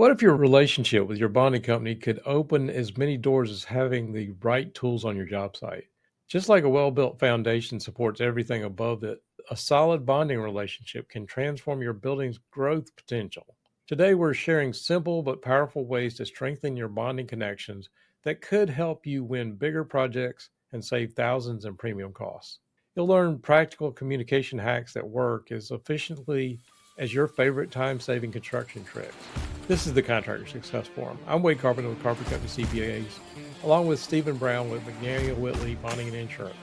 What if your relationship with your bonding company could open as many doors as having the right tools on your job site? Just like a well built foundation supports everything above it, a solid bonding relationship can transform your building's growth potential. Today, we're sharing simple but powerful ways to strengthen your bonding connections that could help you win bigger projects and save thousands in premium costs. You'll learn practical communication hacks that work as efficiently as your favorite time saving construction tricks. This is the Contractor Success Forum. I'm Wade Carpenter with Carpenter Company CPAs, along with Stephen Brown with McNary Whitley Bonding and Insurance.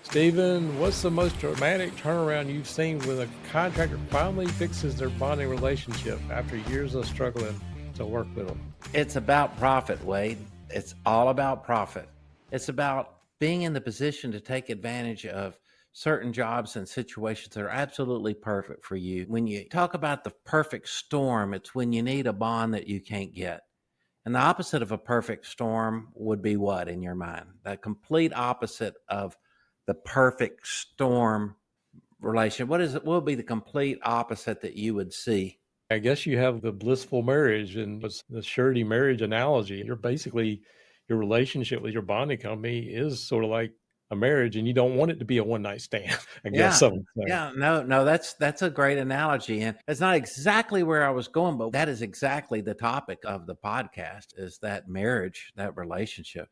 Stephen, what's the most dramatic turnaround you've seen when a contractor finally fixes their bonding relationship after years of struggling to work with them? It's about profit, Wade. It's all about profit. It's about being in the position to take advantage of certain jobs and situations that are absolutely perfect for you. When you talk about the perfect storm, it's when you need a bond that you can't get. And the opposite of a perfect storm would be what in your mind? The complete opposite of the perfect storm relation. What would be the complete opposite that you would see? I guess you have the blissful marriage and what's the surety marriage analogy. You're basically, your relationship with your bonding company is sort of like a marriage, and you don't want it to be a one night stand, I guess Yeah. some would say. Yeah, no, that's a great analogy. And it's not exactly where I was going, but that is exactly the topic of the podcast is that marriage, that relationship.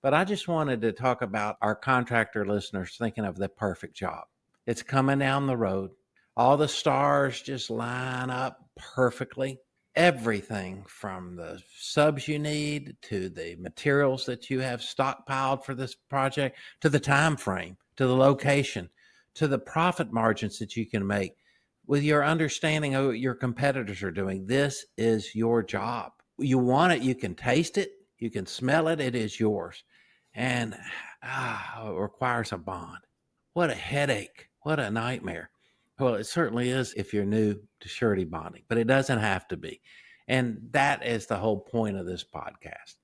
But I just wanted to talk about our contractor listeners thinking of the perfect job. It's coming down the road. All the stars just line up perfectly. Everything from the subs you need to the materials that you have stockpiled for this project to the time frame, to the location, to the profit margins that you can make with your understanding of what your competitors are doing. This is your job. You want it, you can taste it, you can smell it, it is yours. And it requires a bond. What a headache. What a nightmare. Well, it certainly is if you're new to surety bonding, but it doesn't have to be. And that is the whole point of this podcast.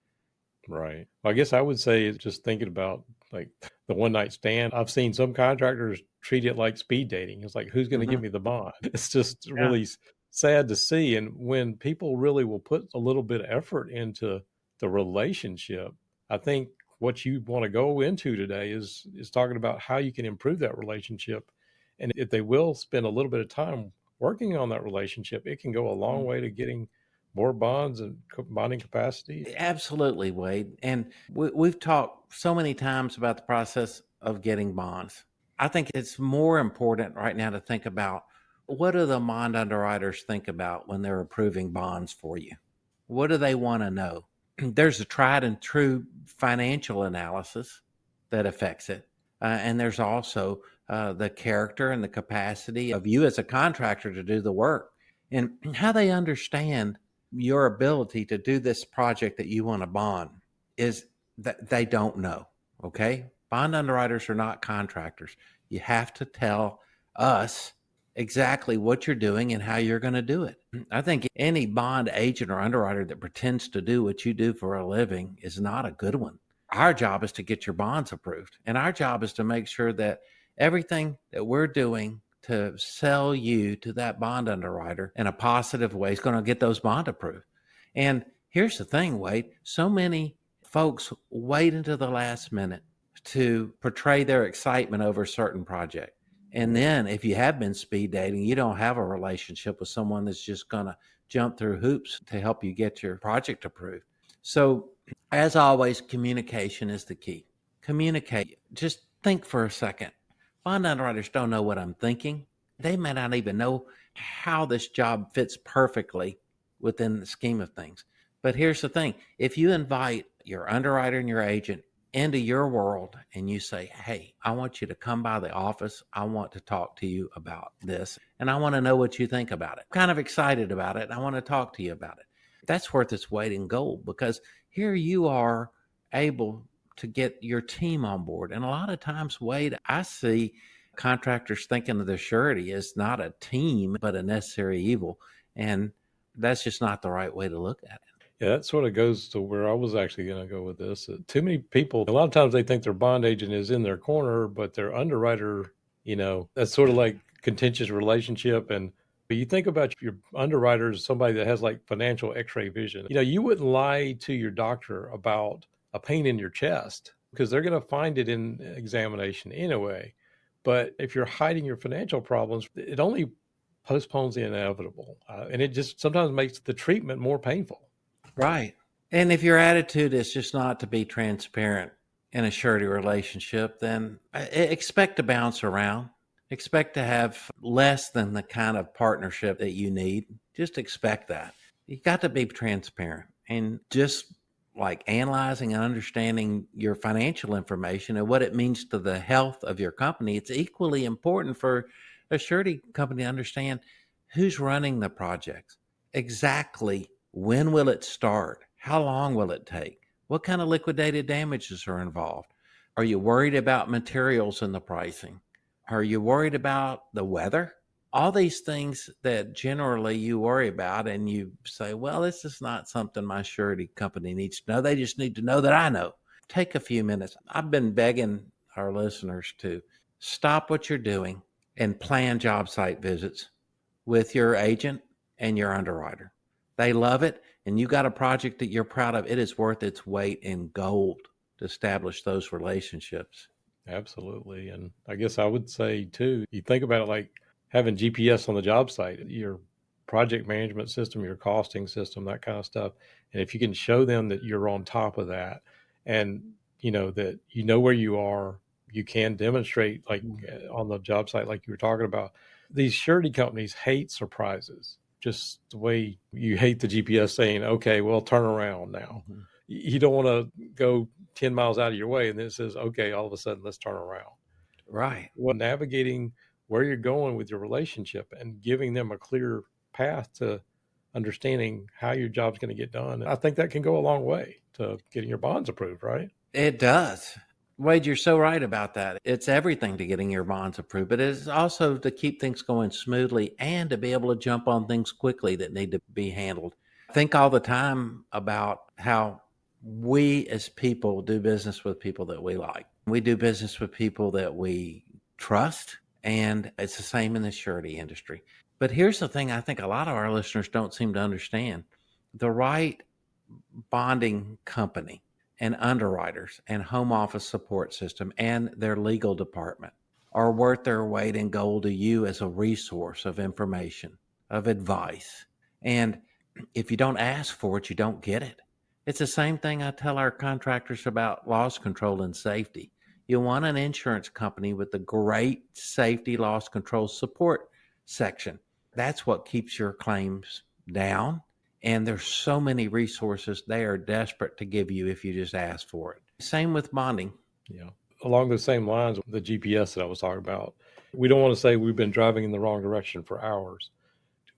Right. Well, I guess I would say it's just thinking about like the one night stand. I've seen some contractors treat it like speed dating. It's like, who's going to give Mhm. me the bond? It's just Yeah. really sad to see. And when people really will put a little bit of effort into the relationship, I think what you want to go into today is talking about how you can improve that relationship. And if they will spend a little bit of time working on that relationship, it can go a long way to getting more bonds and bonding capacity. Absolutely, Wade. And we've talked so many times about the process of getting bonds. I think it's more important right now to think about what do the bond underwriters think about when they're approving bonds for you? What do they want to know? There's a tried and true financial analysis that affects it. And there's also the character and the capacity of you as a contractor to do the work and how they understand your ability to do this project that you want to bond is that they don't know. Okay. Bond underwriters are not contractors. You have to tell us exactly what you're doing and how you're going to do it. I think any bond agent or underwriter that pretends to do what you do for a living is not a good one. Our job is to get your bonds approved, and our job is to make sure that everything that we're doing to sell you to that bond underwriter in a positive way is going to get those bond approved. And here's the thing, Wade, so many folks wait until the last minute to portray their excitement over a certain project. And then if you have been speed dating, you don't have a relationship with someone that's just going to jump through hoops to help you get your project approved. So as always, communication is the key. Communicate. Just think for a second. Bond underwriters don't know what I'm thinking. They may not even know how this job fits perfectly within the scheme of things. But here's the thing. If you invite your underwriter and your agent into your world and you say, hey, I want you to come by the office. I want to talk to you about this. And I want to know what you think about it. I'm kind of excited about it. I want to talk to you about it. That's worth its weight in gold because here you are able to get your team on board. And a lot of times, Wade, I see contractors thinking of their surety as not a team, but a necessary evil. And that's just not the right way to look at it. Yeah, that sort of goes to where I was actually going to go with this. Too many people, a lot of times they think their bond agent is in their corner, but their underwriter, that's sort of like contentious relationship. And But you think about your underwriters, somebody that has like financial x-ray vision. You wouldn't lie to your doctor about a pain in your chest because they're going to find it in examination anyway. But if you're hiding your financial problems, it only postpones the inevitable. And it just sometimes makes the treatment more painful. Right. And if your attitude is just not to be transparent in a surety relationship, then expect to bounce around. Expect to have less than the kind of partnership that you need. Just expect that. You got to be transparent and just like analyzing and understanding your financial information and what it means to the health of your company. It's equally important for a surety company to understand who's running the projects, exactly when will it start, how long will it take, what kind of liquidated damages are involved. Are you worried about materials and the pricing? Are you worried about the weather? All these things that generally you worry about, and you say, well, this is not something my surety company needs to know. They just need to know that I know. Take a few minutes. I've been begging our listeners to stop what you're doing and plan job site visits with your agent and your underwriter. They love it, and you got a project that you're proud of. It is worth its weight in gold to establish those relationships. Absolutely. And I guess I would say too, you think about it like having GPS on the job site, your project management system, your costing system, that kind of stuff. And if you can show them that you're on top of that and that you know where you are, you can demonstrate like on the job site, like you were talking about. These surety companies hate surprises, just the way you hate the GPS saying, okay, well, turn around now. Mhm. You don't want to go 10 miles out of your way and then it says, okay, all of a sudden, let's turn around. Right. Well, navigating where you're going with your relationship and giving them a clear path to understanding how your job's going to get done. I think that can go a long way to getting your bonds approved, right? It does. Wade, you're so right about that. It's everything to getting your bonds approved, but it's also to keep things going smoothly and to be able to jump on things quickly that need to be handled. Think all the time about how we as people do business with people that we like. We do business with people that we trust, and it's the same in the surety industry. But here's the thing I think a lot of our listeners don't seem to understand. The right bonding company and underwriters and home office support system and their legal department are worth their weight in gold to you as a resource of information, of advice. And if you don't ask for it, you don't get it. It's the same thing I tell our contractors about loss control and safety. You want an insurance company with a great safety loss control support section. That's what keeps your claims down. And there's so many resources they are desperate to give you if you just ask for it. Same with bonding. Yeah. Along the same lines, the GPS that I was talking about, we don't want to say we've been driving in the wrong direction for hours.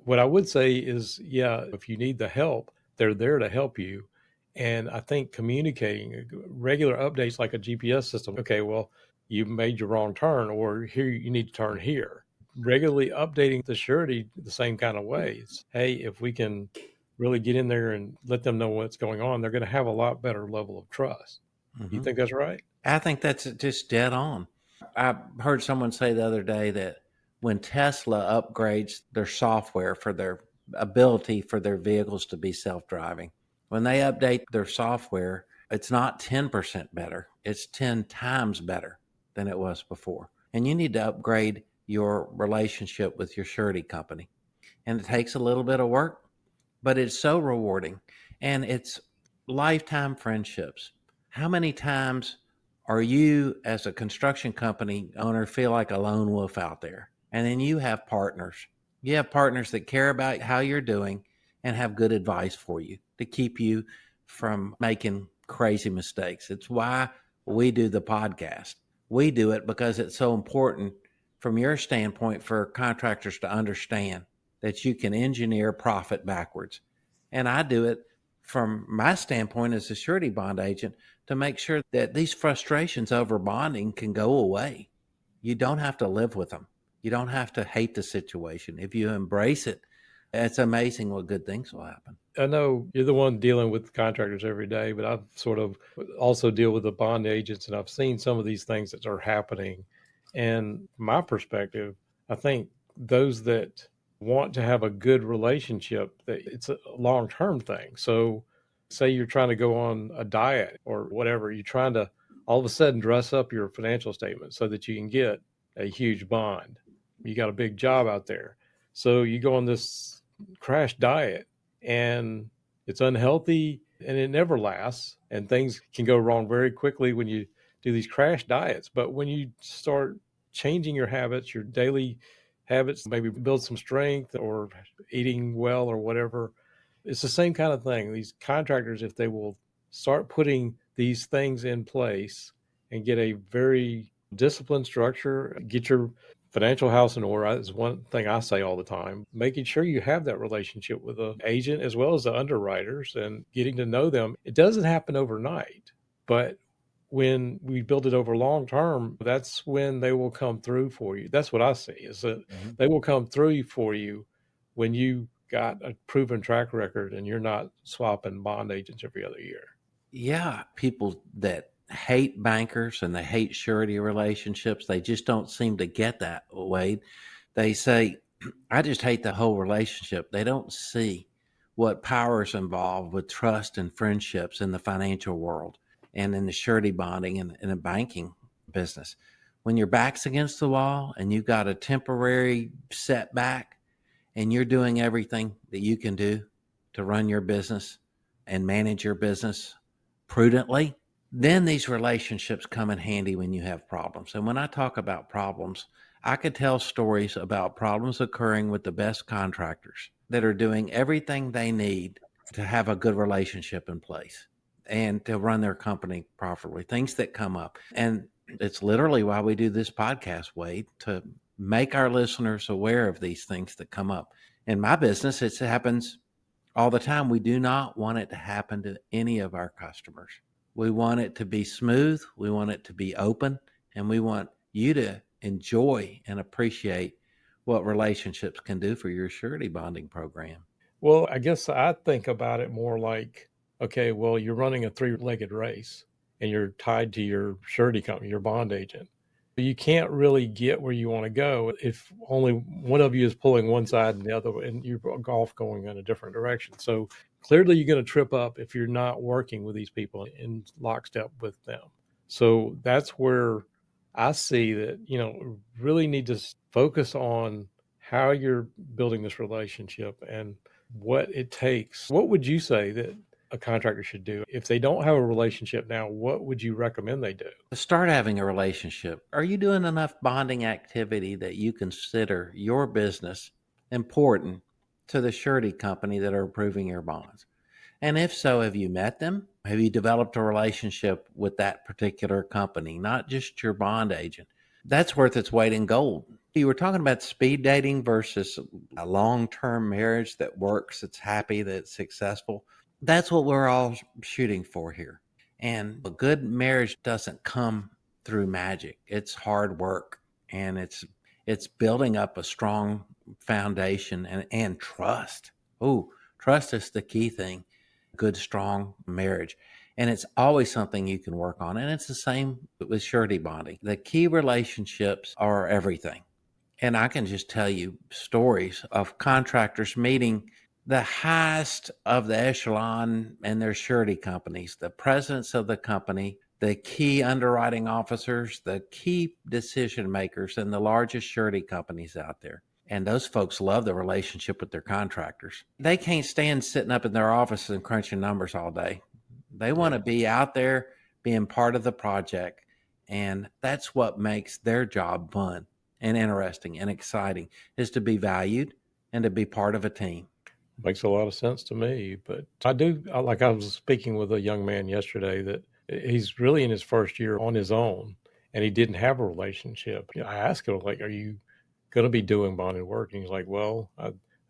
What I would say is, yeah, if you need the help, they're there to help you. And I think communicating regular updates like a GPS system, okay, well, you made your wrong turn, or here you need to turn here. Regularly updating the surety the same kind of way. It's, hey, if we can really get in there and let them know what's going on, they're going to have a lot better level of trust. You Mm-hmm. think that's right? I think that's just dead on. I heard someone say the other day that when Tesla upgrades their software for their ability for their vehicles to be self driving, when they update their software, it's not 10% better, it's 10 times better than it was before. And you need to upgrade your relationship with your surety company. And it takes a little bit of work, but it's so rewarding. And it's lifetime friendships. How many times are you, as a construction company owner, feel like a lone wolf out there? And then you have partners. You have partners that care about how you're doing and have good advice for you to keep you from making crazy mistakes. It's why we do the podcast. We do it because it's so important from your standpoint for contractors to understand that you can engineer profit backwards. And I do it from my standpoint as a surety bond agent to make sure that these frustrations over bonding can go away. You don't have to live with them. You don't have to hate the situation. If you embrace it, it's amazing what good things will happen. I know you're the one dealing with contractors every day, but I've sort of also deal with the bond agents, and I've seen some of these things that are happening. And from my perspective, I think those that want to have a good relationship, that it's a long-term thing. So say you're trying to go on a diet or whatever, you're trying to all of a sudden dress up your financial statement so that you can get a huge bond. You got a big job out there. So you go on this crash diet and it's unhealthy and it never lasts, and things can go wrong very quickly when you do these crash diets. But when you start changing your habits, your daily habits, maybe build some strength or eating well or whatever, it's the same kind of thing. These contractors, if they will start putting these things in place and get a very disciplined structure, get your financial house in order is one thing I say all the time. Making sure you have that relationship with the agent as well as the underwriters and getting to know them. It doesn't happen overnight, but when we build it over long term, that's when they will come through for you. That's what I see, is that Mhm. they will come through for you when you got a proven track record and you're not swapping bond agents every other year. Yeah, people that hate bankers and they hate surety relationships, they just don't seem to get that, Wade. They say, I just hate the whole relationship. They don't see what power is involved with trust and friendships in the financial world and in the surety bonding and in the banking business. When your back's against the wall and you've got a temporary setback and you're doing everything that you can do to run your business and manage your business prudently, then these relationships come in handy when you have problems. And when I talk about problems, I could tell stories about problems occurring with the best contractors that are doing everything they need to have a good relationship in place and to run their company properly, things that come up. And it's literally why we do this podcast, Wade, to make our listeners aware of these things that come up. In my business, it happens all the time. We do not want it to happen to any of our customers. We want it to be smooth, we want it to be open, and we want you to enjoy and appreciate what relationships can do for your surety bonding program. Well, I guess I think about it more like, okay, well, you're running a three-legged race and you're tied to your surety company, your bond agent. You can't really get where you want to go if only one of you is pulling one side and the other, and you're golf going in a different direction. So clearly, you're going to trip up if you're not working with these people in lockstep with them. So that's where I see that, really need to focus on how you're building this relationship and what it takes. What would you say that a contractor should do if they don't have a relationship now? What would you recommend they do? To start having a relationship, are you doing enough bonding activity that you consider your business important to the surety company that are approving your bonds? And if so, have you met them? Have you developed a relationship with that particular company, not just your bond agent? That's worth its weight in gold. You were talking about speed dating versus a long term marriage that works, that's happy, that's successful. That's what we're all shooting for here. And a good marriage doesn't come through magic. It's hard work, and it's building up a strong foundation and trust. Oh, trust is the key thing. Good, strong marriage. And it's always something you can work on. And it's the same with surety bonding. The key relationships are everything. And I can just tell you stories of contractors meeting the highest of the echelon and their surety companies, the presidents of the company, the key underwriting officers, the key decision makers in the largest surety companies out there. And those folks love the relationship with their contractors. They can't stand sitting up in their offices and crunching numbers all day. They want Yeah. to be out there being part of the project. And that's what makes their job fun and interesting and exciting, is to be valued and to be part of a team. Makes a lot of sense to me. But I do, like I was speaking with a young man yesterday that he's really in his first year on his own and he didn't have a relationship. I asked him, like, are you going to be doing bonded work? And he's like, well,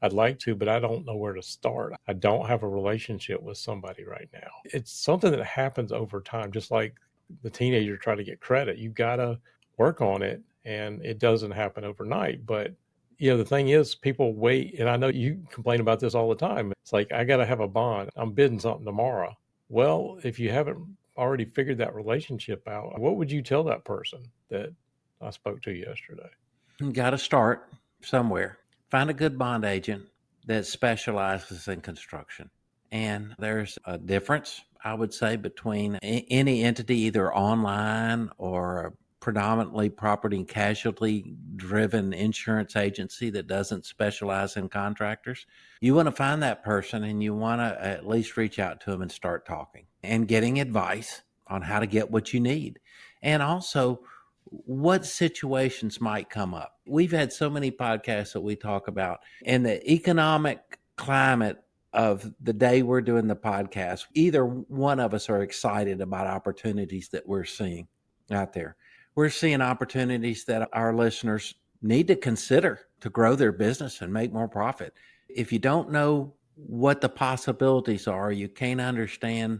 I'd like to, but I don't know where to start. I don't have a relationship with somebody right now. It's something that happens over time, just like the teenager trying to get credit. You've got to work on it, and it doesn't happen overnight. But the thing is, people wait, and I know you complain about this all the time. It's like, I got to have a bond. I'm bidding something tomorrow. Well, if you haven't already figured that relationship out, what would you tell that person that I spoke to yesterday? You got to start somewhere. Find a good bond agent that specializes in construction. And there's a difference, I would say, between any entity, either online or a predominantly property and casualty driven insurance agency that doesn't specialize in contractors. You want to find that person and you want to at least reach out to them and start talking and getting advice on how to get what you need. And also, what situations might come up. We've had so many podcasts that we talk about, and the economic climate of the day we're doing the podcast, either one of us are excited about opportunities that we're seeing out there. We're seeing opportunities that our listeners need to consider to grow their business and make more profit. If you don't know what the possibilities are, you can't understand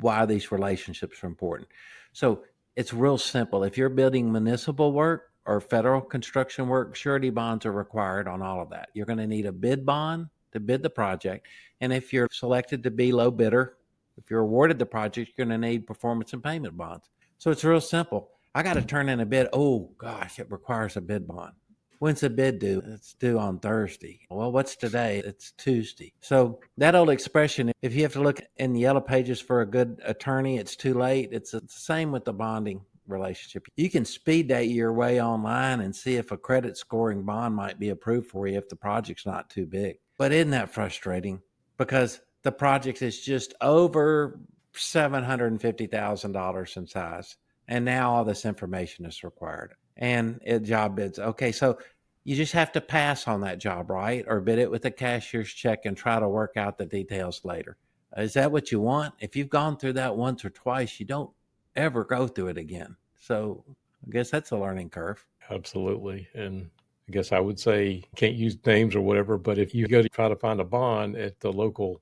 why these relationships are important. So it's real simple. If you're building municipal work or federal construction work, surety bonds are required on all of that. You're going to need a bid bond to bid the project. And if you're selected to be low bidder, if you're awarded the project, you're going to need performance and payment bonds. So it's real simple. I got to turn in a bid. Oh, gosh, it requires a bid bond. When's the bid due? It's due on Thursday. Well, what's today? It's Tuesday. So that old expression, if you have to look in the yellow pages for a good attorney, it's too late. It's the same with the bonding relationship. You can speed date your way online and see if a credit scoring bond might be approved for you if the project's not too big. But isn't that frustrating? Because the project is just over $750,000 in size. And now all this information is required. And it job bids. Okay, so you just have to pass on that job, right? Or bid it with a cashier's check and try to work out the details later. Is that what you want? If you've gone through that once or twice, you don't ever go through it again. So I guess that's a learning curve. Absolutely. And I guess I would say can't use names or whatever, but if you go to try to find a bond at the local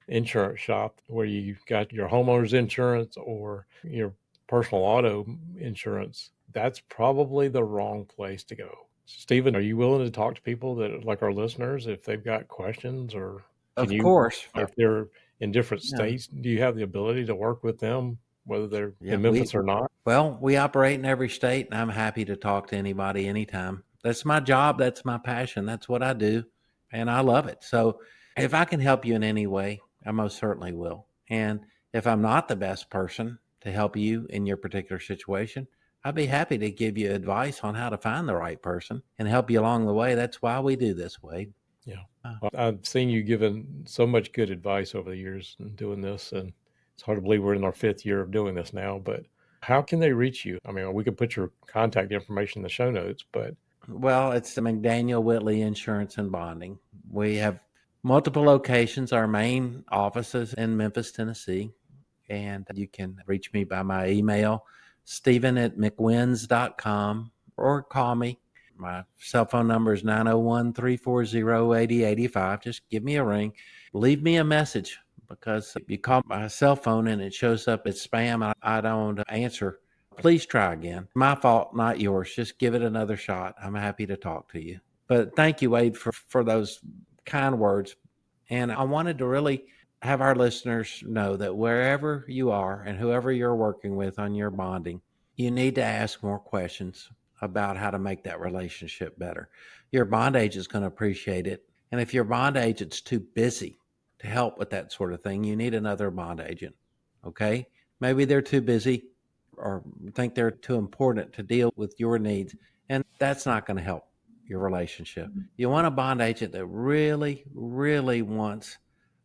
insurance shop where you got your homeowner's insurance or your personal auto insurance, that's probably the wrong place to go. Stephen, are you willing to talk to people that like our listeners if they've got questions, or can Of you, course. if they're in different Yeah. states, do you have the ability to work with them whether they're Yeah. in Memphis or not? Well, we operate in every state, and I'm happy to talk to anybody anytime. That's my job. That's my passion. That's what I do, and I love it. So if I can help you in any way, I most certainly will. And if I'm not the best person to help you in your particular situation, I'd be happy to give you advice on how to find the right person and help you along the way. That's why we do this, Wade. Yeah. Uh, Well, I've seen you given so much good advice over the years in doing this, and it's hard to believe we're in our fifth year of doing this now. But how can they reach you? I mean, we could put your contact information in the show notes, but Well, it's the McDaniel Whitley Insurance and Bonding. We have multiple locations. Our main office is in Memphis, Tennessee. And you can reach me by my email, Stephen@mcwins.com, or call me. My cell phone number is 901-340-8085. Just give me a ring. Leave me a message, because if you call my cell phone and it shows up as spam, I don't answer. Please try again. My fault, not yours. Just give it another shot. I'm happy to talk to you. But thank you, Wade, for those kind words. And I wanted to really have our listeners know that wherever you are and whoever you're working with on your bonding, you need to ask more questions about how to make that relationship better. Your bond agent is going to appreciate it. And if your bond agent's too busy to help with that sort of thing, you need another bond agent. Okay? Maybe they're too busy or think they're too important to deal with your needs. And that's not going to help your relationship. You want a bond agent that really, really wants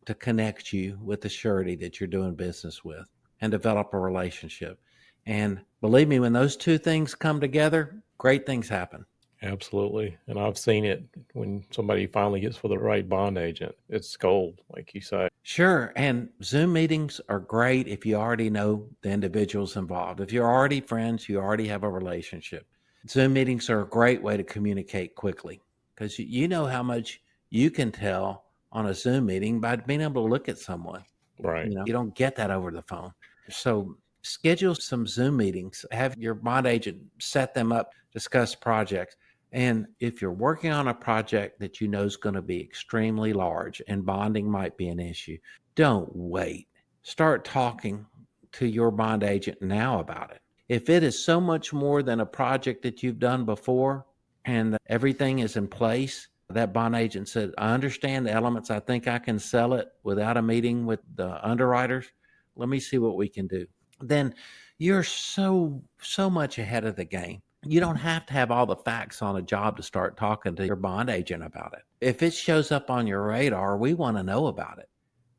to connect you with the surety that you're doing business with and develop a relationship. And believe me, when those two things come together, great things happen. absolutely. And I've seen it when somebody finally gets with the right bond agent. It's gold, like you say. Sure. And Zoom meetings are great if you already know the individuals involved. If you're already friends, you already have a relationship. Zoom meetings are a great way to communicate quickly, because you know how much you can tell on a Zoom meeting by being able to look at someone. Right. You don't get that over the phone. So schedule some Zoom meetings, have your bond agent set them up, discuss projects. And if you're working on a project that you know is going to be extremely large and bonding might be an issue, don't wait. Start talking to your bond agent now about it. If it is so much more than a project that you've done before and everything is in place, That bond agent said, I understand the elements. I think I can sell it without a meeting with the underwriters. Let me see what we can do. Then you're so much ahead of the game. You don't have to have all the facts on a job to start talking to your bond agent about it. If it shows up on your radar, we want to know about it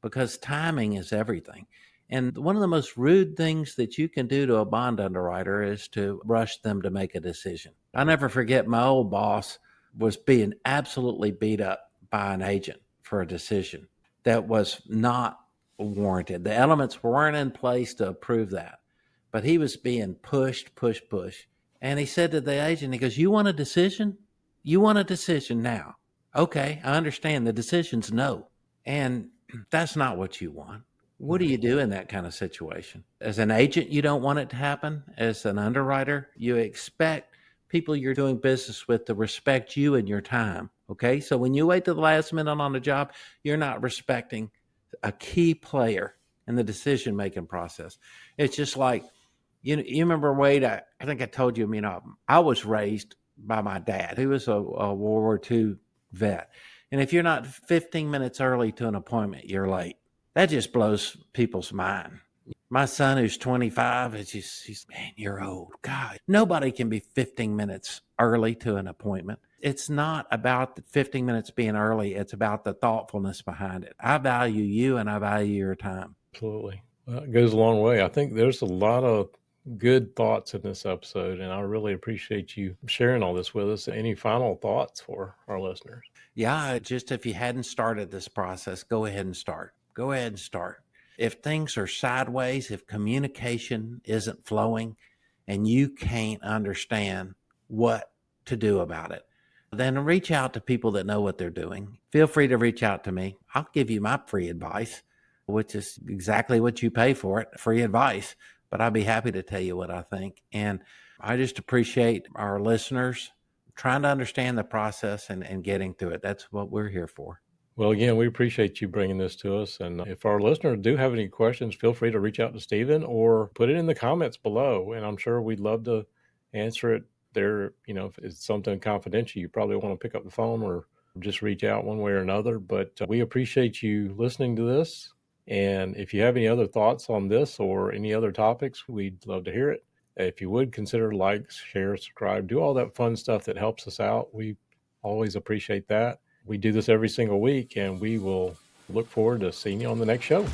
because timing is everything. And one of the most rude things that you can do to a bond underwriter is to rush them to make a decision. I never forget my old boss was being absolutely beat up by an agent for a decision that was not warranted. The elements weren't in place to approve that, but he was being pushed. And he said to the agent, he goes, You want a decision? You want a decision now. Okay, I understand. The decision's no. And that's not what you want. What do you do in that kind of situation? As an agent, you don't want it to happen. As an underwriter, you expect people you're doing business with to respect you and your time. Okay. So when you wait to the last minute on a job, you're not respecting a key player in the decision making process. It's just like, you remember, Wade, I think I told you, I was raised by my dad, who was a World War II vet. And if you're not 15 minutes early to an appointment, you're late. That just blows people's mind. My son, who's 25, he's, man, you're old. God, nobody can be 15 minutes early to an appointment. It's not about the 15 minutes being early. It's about the thoughtfulness behind it. I value you and I value your time. Absolutely. Well, it goes a long way. I think there's a lot of good thoughts in this episode, and I really appreciate you sharing all this with us. Any final thoughts for our listeners? Yeah, just if you hadn't started this process, go ahead and start. Go ahead and start. If things are sideways, if communication isn't flowing and you can't understand what to do about it, then reach out to people that know what they're doing. Feel free to reach out to me. I'll give you my free advice, which is exactly what you pay for it, free advice. But I'd be happy to tell you what I think. And I just appreciate our listeners trying to understand the process and getting through it. That's what we're here for. Well, again, we appreciate you bringing this to us. And if our listeners do have any questions, feel free to reach out to Stephen or put it in the comments below. And I'm sure we'd love to answer it there. If it's something confidential, you probably want to pick up the phone or just reach out one way or another. But we appreciate you listening to this. And if you have any other thoughts on this or any other topics, we'd love to hear it. If you would consider like, share, subscribe, do all that fun stuff that helps us out. We always appreciate that. We do this every single week, and we will look forward to seeing you on the next show.